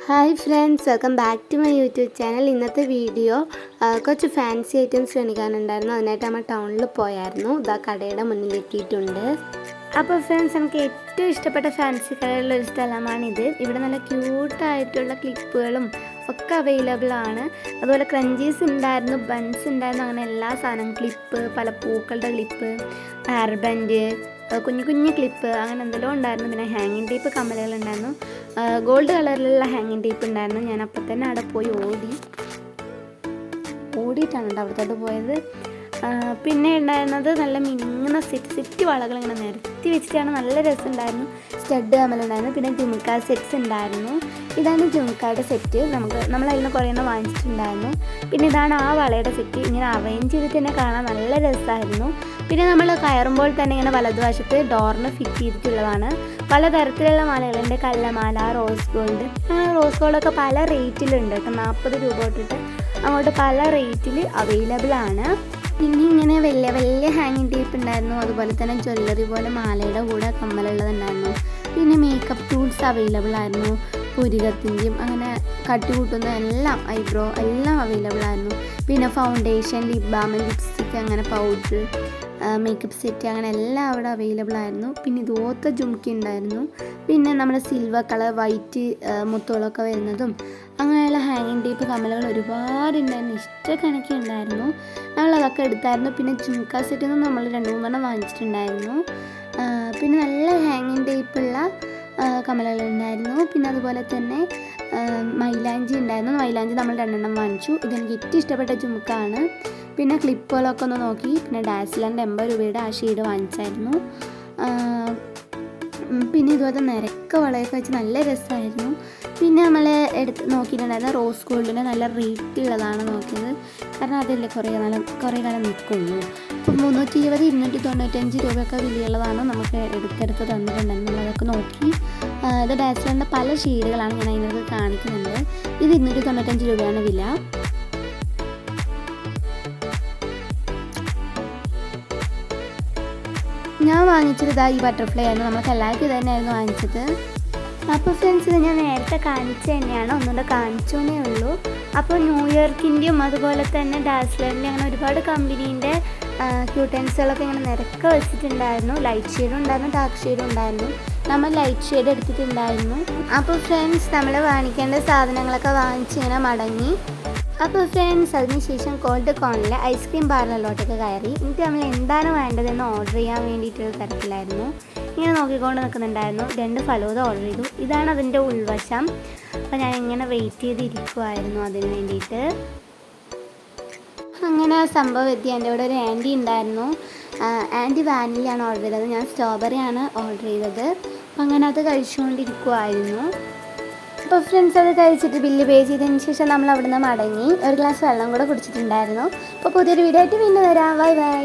Hi friends, welcome back to my YouTube channel. ഇന്നത്തെ video കുറച്ച് fancy items കാണിക്കാനുണ്ടായിരുന്നു. അതിനായിട്ട് നമ്മൾ ടൗണിൽ പോയായിരുന്നു. ഇതാ കടയുടെ മുന്നിലെത്തിയിട്ടുണ്ട്. അപ്പോൾ ഫ്രണ്ട്സ്, നമുക്ക് ഏറ്റവും ഇഷ്ടപ്പെട്ട ഫാൻസി കടയിലുള്ളൊരു സ്ഥലമാണിത്. ഇവിടെ നല്ല ക്യൂട്ടായിട്ടുള്ള ക്ലിപ്പുകളും ഒക്കെ അവൈലബിൾ ആണ്. അതുപോലെ ക്രഞ്ചീസ് ഉണ്ടായിരുന്നു, ബൺസ് ഉണ്ടായിരുന്നു, അങ്ങനെ എല്ലാ സാധനവും, ക്ലിപ്പ്, പല പൂക്കളുടെ ക്ലിപ്പ്, ഹെയർ ബാൻഡ്, കുഞ്ഞു കുഞ്ഞു ക്ലിപ്പ്, അങ്ങനെ എന്തെല്ലാം ഉണ്ടായിരുന്നു. പിന്നെ ഹാങ്ങിങ് ടേപ്പ് കമ്മലുകളുണ്ടായിരുന്നു. ഗോൾഡ് കളറിലുള്ള ഹാങ്ങിങ് ടേപ്പ് ഉണ്ടായിരുന്നു. ഞാൻ അപ്പം തന്നെ അവിടെ പോയി ഓടിയിട്ടാണ് കേട്ടോ അവിടത്തോട്ട് പോയത്. പിന്നെ ഉണ്ടായിരുന്നത് നല്ല മിനുങ്ങുന്ന സെറ്റ് വളകൾ ഇങ്ങനെ നിരത്തി വെച്ചിട്ടാണ്. നല്ല രസമുണ്ടായിരുന്നു. സ്റ്റഡ് കമ്മലുണ്ടായിരുന്നു. പിന്നെ ജുംക്ക സെറ്റ്സ് ഉണ്ടായിരുന്നു. ഇതാണ് ജുംക്കയുടെ സെറ്റ്. നമ്മളതിൽ നിന്ന് കുറേ എണ്ണം വാങ്ങിച്ചിട്ടുണ്ടായിരുന്നു. പിന്നെ ഇതാണ് ആ വളയുടെ സെറ്റ്. ഇങ്ങനെ അറേഞ്ച് ചെയ്തിട്ട് തന്നെ കാണാൻ നല്ല രസമായിരുന്നു. പിന്നെ നമ്മൾ കയറുമ്പോൾ തന്നെ ഇങ്ങനെ വലതുവശത്ത് ഡോറിന് ഫിറ്റ് ചെയ്തിട്ടുള്ളതാണ്. പലതരത്തിലുള്ള മാലകളുണ്ട്. കല്ലമാല, റോസ് ഗോൾഡ്, അങ്ങനെ റോസ് ഗോൾഡൊക്കെ പല റേറ്റിലുണ്ട് കേട്ടോ. 40 രൂപ തൊട്ടിട്ട് അങ്ങോട്ട് പല റേറ്റിൽ അവൈലബിൾ ആണ്. പിന്നെ ഇങ്ങനെ വലിയ വലിയ ഹാങ്ങിങ് ടേപ്പ് ഉണ്ടായിരുന്നു. അതുപോലെ തന്നെ ജ്വല്ലറി പോലെ മാലയുടെ കൂടെ കമ്മലുള്ളതുണ്ടായിരുന്നു. പിന്നെ മേക്കപ്പ് ടൂൾസ് അവൈലബിൾ ആയിരുന്നു. പുരികത്തിൻ്റെയും അങ്ങനെ കട്ടികൂട്ടുന്ന എല്ലാം, ഐബ്രോ എല്ലാം അവൈലബിൾ ആയിരുന്നു. പിന്നെ ഫൗണ്ടേഷൻ, ലിപ് ബാം, ലിപ്സ്റ്റിക്ക്, അങ്ങനെ പൗഡർ, മേക്കപ്പ് സെറ്റ്, അങ്ങനെ എല്ലാം അവിടെ അവൈലബിൾ ആയിരുന്നു. പിന്നെ ഇതുപോലത്തെ ജുംക്കി ഉണ്ടായിരുന്നു. പിന്നെ നമ്മുടെ സിൽവർ കളർ, വൈറ്റ് മുത്തുകളൊക്കെ വരുന്നതും അങ്ങനെയുള്ള ഹാങ്ങിങ് ടേപ്പ് കമ്മലുകൾ ഒരുപാടുണ്ടായിരുന്നു. ഇഷ്ടക്കണക്കി ഉണ്ടായിരുന്നു. നമ്മളതൊക്കെ എടുത്തായിരുന്നു. പിന്നെ ജുംക്ക സെറ്റിൽ നിന്ന് നമ്മൾ 2-3 വാങ്ങിച്ചിട്ടുണ്ടായിരുന്നു. പിന്നെ നല്ല ഹാങ്ങിങ് ടേപ്പുള്ള കമ്മലുകളുണ്ടായിരുന്നു. പിന്നെ അതുപോലെ തന്നെ മൈലാഞ്ചി ഉണ്ടായിരുന്നു. മൈലാഞ്ചി നമ്മൾ 2 വാങ്ങിച്ചു. ഇതെനിക്ക് ഏറ്റവും ഇഷ്ടപ്പെട്ട ജുംക്കാണ്. പിന്നെ ക്ലിപ്പുകളൊക്കെ ഒന്ന് നോക്കി. പിന്നെ ഡാസ്ലറിൻ്റെ 80 രൂപയുടെ ആ ഷെയ്ഡ് വാങ്ങിച്ചായിരുന്നു. പിന്നെ ഇതുപോലെ നിരക്ക വളയൊക്കെ വെച്ച് നല്ല രസമായിരുന്നു. പിന്നെ നമ്മൾ നോക്കിയിട്ടുണ്ടായിരുന്ന റോസ് ഗോൾഡിന് നല്ല റേറ്റ് ഉള്ളതാണ് നോക്കിയത്. കാരണം അതല്ലേ കുറേ കാലം നിൽക്കുള്ളൂ. അപ്പോൾ 320, 295 രൂപയൊക്കെ വിലയുള്ളതാണ്. നമുക്ക് എടുത്തെടുത്ത് തന്നിട്ടുണ്ടായിരുന്നു. നമ്മളതൊക്കെ നോക്കി. ഇത് ഡാസ്ലറിൻ്റെ പല ഷെയ്ഡുകളാണ് ഞാൻ അതിനകത്ത് കാണിക്കുന്നുണ്ട്. ഇത് 295 രൂപയാണ് വില. ഞാൻ വാങ്ങിച്ചത് ഇതാ ഈ ബട്ടർഫ്ലൈ ആയിരുന്നു. നമുക്ക് എല്ലാവർക്കും ഇത് തന്നെയായിരുന്നു വാങ്ങിച്ചത്. അപ്പോൾ ഫ്രണ്ട്സ്, ഇത് ഞാൻ നേരത്തെ കാണിച്ചു തന്നെയാണ്, ഒന്നുകൂടെ കാണിച്ചോന്നേ ഉള്ളൂ. അപ്പോൾ ന്യൂയോർക്കിൻ്റെയും അതുപോലെ തന്നെ ഡാസ്ലറിൻ്റെ അങ്ങനെ ഒരുപാട് കമ്പനീൻ്റെ ക്യൂട്ടൻസുകളൊക്കെ ഇങ്ങനെ നിരക്ക വെച്ചിട്ടുണ്ടായിരുന്നു. ലൈറ്റ് ഷെയ്ഡും ഉണ്ടായിരുന്നു, ഡാർക്ക് ഷെയ്ഡും ഉണ്ടായിരുന്നു. നമ്മൾ ലൈറ്റ് ഷെയ്ഡ് എടുത്തിട്ടുണ്ടായിരുന്നു. അപ്പോൾ ഫ്രണ്ട്സ്, നമ്മൾ വാങ്ങിക്കേണ്ട സാധനങ്ങളൊക്കെ വാങ്ങിച്ചിങ്ങനെ മടങ്ങി. അപ്പോൾ ഫ്രണ്ട്സ്, അതിനുശേഷം കോൾഡ് കോണിലെ ഐസ്ക്രീം പാർലറിലോട്ടൊക്കെ കയറി. എന്നിട്ട് നമ്മൾ എന്താണ് വേണ്ടതെന്ന് ഓർഡർ ചെയ്യാൻ വേണ്ടിയിട്ടുള്ള തരത്തിലായിരുന്നു. ഇങ്ങനെ നോക്കിക്കൊണ്ട് നിൽക്കുന്നുണ്ടായിരുന്നു. 2 ഫലൂദ ഓർഡർ ചെയ്തു. ഇതാണ് അതിൻ്റെ ഉൾവശം. അപ്പോൾ ഞാൻ ഇങ്ങനെ വെയിറ്റ് ചെയ്തിരിക്കുമായിരുന്നു അതിന് വേണ്ടിയിട്ട്. അങ്ങനെ സംഭവം എത്തി. എൻ്റെ കൂടെ ഒരു ആൻറ്റി ഉണ്ടായിരുന്നു. ആൻറ്റി വാനിലയാണ് ഓർഡർ ചെയ്തത്. ഞാൻ സ്ട്രോബെറിയാണ് ഓർഡർ ചെയ്തത്. അപ്പോൾ അങ്ങനെ അത് കഴിച്ചുകൊണ്ടിരിക്കുമായിരുന്നു. അപ്പോൾ ഫ്രണ്ട്സ്, അത് കഴിച്ചിട്ട് ബില്ല് പേ ചെയ്തതിന് ശേഷം നമ്മൾ അവിടെ നിന്ന് മടങ്ങി. ഒരു ഗ്ലാസ് വെള്ളം കൂടെ കുടിച്ചിട്ടുണ്ടായിരുന്നു. അപ്പോൾ പുതിയൊരു വീഡിയോ ആയിട്ട് വീണ്ടും വരാം. Bye bye.